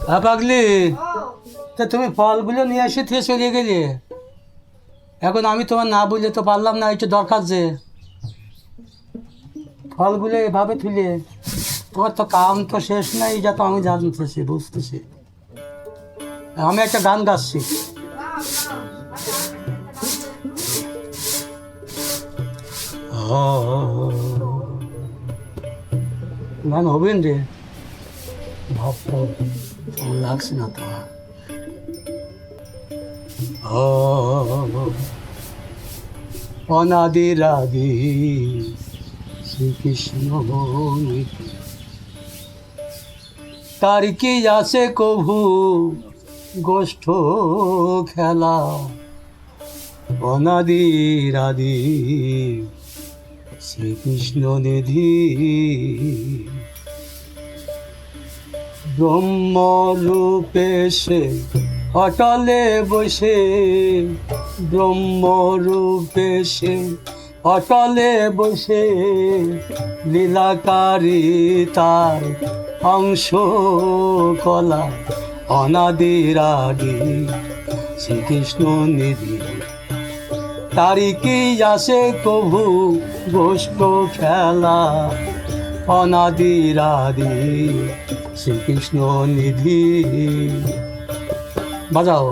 হ্যাঁ পাগলি, তা তুমি ফলগুলো নিয়ে এসে থেকে চলে গেলে। এখন আমি তোমার না বুঝলে তো পারলাম না, একটু দরকার যে ফলগুলো এভাবে তুলে। তোমার তো কাম তো শেষ নাই, যা তো আমি জানতেছি বুঝতেছি। আমি একটা গান গাচ্ছি। গান হবেন রে, ভাব লাগছে না তো। অনাদির আদি শ্রীকৃষ্ণ তার কি আছে কভু গোষ্ঠ খেলা। অনাদির আদি শ্রীকৃষ্ণ নিধি ব্রহ্মরূপে সে অটলে বসে। ব্রহ্মরূপে সে অটলে বসে লীলাকারী তার অংশ কলা। অনাদির আদি শ্রীকৃষ্ণ নিধি তারি কি আসে কভু গোষ্ঠ খেলা। অনাদির আদি শ্রীকৃষ্ণ নিধি। বাজাও।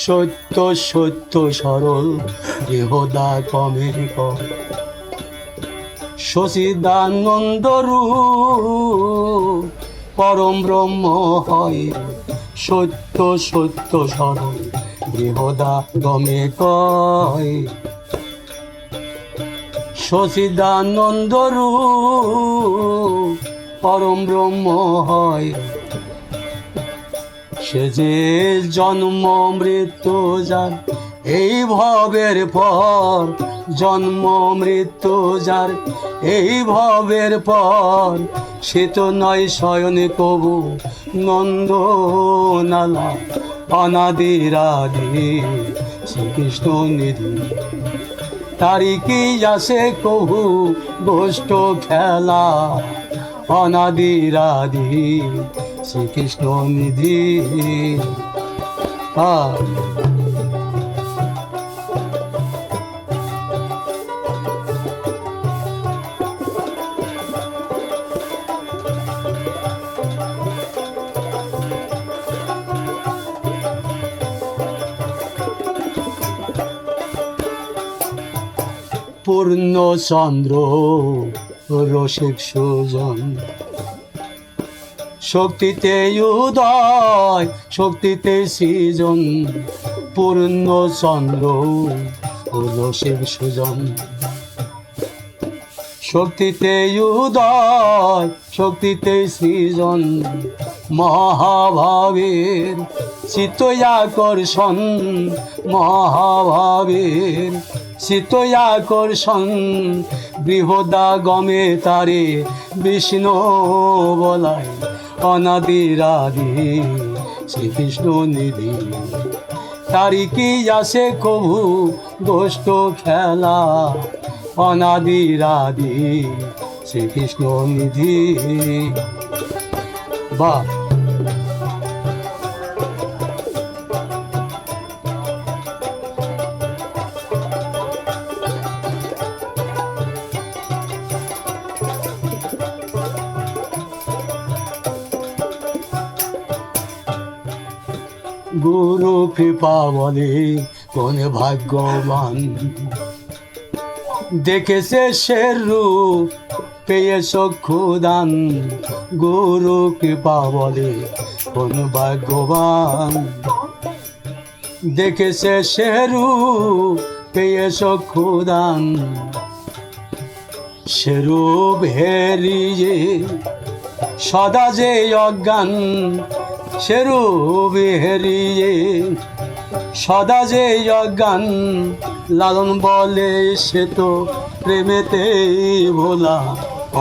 সত্য সত্য সরল দেহদা কমে কম সচিদানন্দ রূপ পরম ব্রহ্ম হয়। সত্য সত্য সরল দেহদা গমে কয় সচিদানন্দ রূপ পরম ব্রহ্ম হয়। সে যে জন্ম মৃত্যু যার এই ভবের পর। জন্ম মৃত্যু যার এই ভবের পর। সে তো নয় শয়নে কবু নন্দ নালা। অনাদির আদি শ্রীকৃষ্ণ নিধি তারি কি আসে কবু গোষ্ঠ খেলা। অনাদির আদি শ্রীকৃষ্ণ নিধি। পূর্ণচন্দ্র রসিক সুজন শক্তিতে উদয় শক্তিতে সৃজন। পূর্ণচন্দ্র রসিক সুজন শক্তিতে উদয় শক্তিতে সৃজন। মহাভাবের চিত্ত আকর্ষণ। মহাভাবের চিত্ত আকর্ষণ বৃহদাগমে তারে বিষ্ণু বলায়। অনাদির আদি শ্রীকৃষ্ণ নিধি তারি কি আসে কভু গোষ্ঠ খেলা। অনাদির আদি শ্রীকৃষ্ণ নিধি। বাহ। গুরু কৃপা বলে কোন ভাগ্যবান দেখেছে সে রূপ পেয়ে চক্ষুদান। গুরু কৃপা বলে কোন ভাগ্যবান দেখেছে সে রূপ পেয়ে চক্ষুদান। সে রূপ হেরিয়ে সদা যে অজ্ঞান। সেরূপ হেরিয়ে সদা যে অজ্ঞান। লালন বলে সে তো প্রেমেতে ভোলা।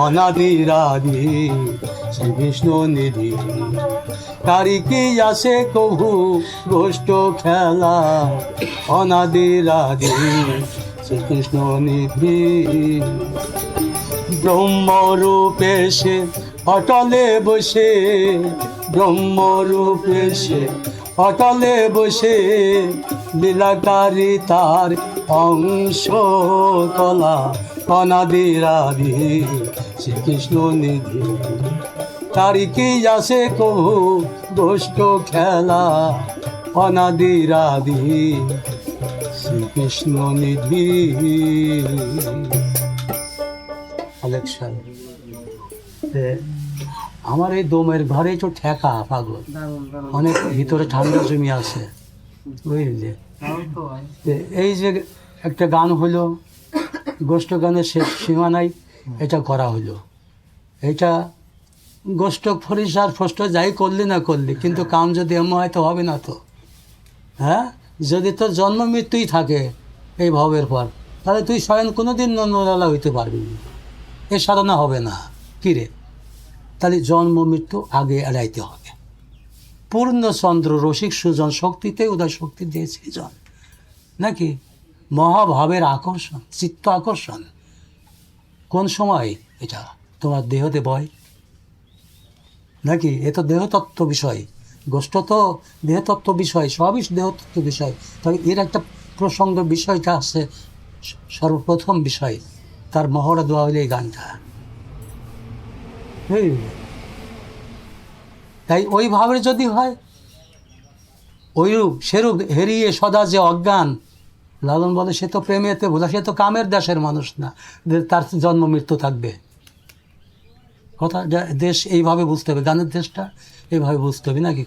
অনাদিরাদি শ্রীকৃষ্ণ নিধি। তারি কি আসে কভু গোষ্ঠ খেলা, অনাদিরাদি শ্রীকৃষ্ণ নিধি। ব্রহ্মরূপে সে অটলে বসে, ব্রহ্মরূপে সে অটলে বসে, লীলাকারী তার অংশ কলা, অনাদিরাদি শ্রীকৃষ্ণ নিধি। তারি কি আসে কভু গোষ্ঠ খেলা, অনাদিরাদি শ্রীকৃষ্ণ নিধি। কালেকশন আমার এই দমের ঘরে তো ঠেকা পাগল, অনেক ভিতরে ঠান্ডা জমি আছে বুঝলি। এই যে একটা গান হলো, গোষ্ঠ গানের শেষ সীমানায় এটা করা হলো। এটা গোষ্ঠ ফরিসার ফষ্ট যাই করলি না করলি, কিন্তু কাম যদি এমন হয় তো হবে না তো। হ্যাঁ, যদি তোর জন্ম মৃত্যুই থাকে এই ভবের পর, তাহলে তুই স্বয়ং কোনো দিন নন্দলালা হইতে পারবি না, এ সাধনা হবে না। কিরে, তাহলে জন্ম মৃত্যু আগে এড়াইতে হবে। পূর্ণচন্দ্র রসিক সুজন শক্তিতে উদয় শক্তি দিয়েছে জন, নাকি মহাভাবের আকর্ষণ, চিত্ত আকর্ষণ কোন সময়? এটা তোমার দেহতে বয় নাকি? এ তো দেহতত্ত্ব বিষয়, গোষ্ঠ তো দেহতত্ত্ব বিষয়, সবই দেহতত্ত্ব বিষয়। তবে এর একটা প্রসঙ্গ বিষয়টা আছে, সর্বপ্রথম বিষয়, তার মহড়া দেওয়া হইলে এই গানটা। তাই ওইভাবে যদি হয়, ওইরূপ সেরূপ হেরিয়ে সদা যে অজ্ঞান, লালন বলে সে তো প্রেমেতে ভোলা, সে তো কামের দেশের মানুষ না, তার জন্ম মৃত্যু থাকবে। কথা দেশ এইভাবে বুঝতে হবে, গানের দেশটা এইভাবে বুঝতে হবে নাকি?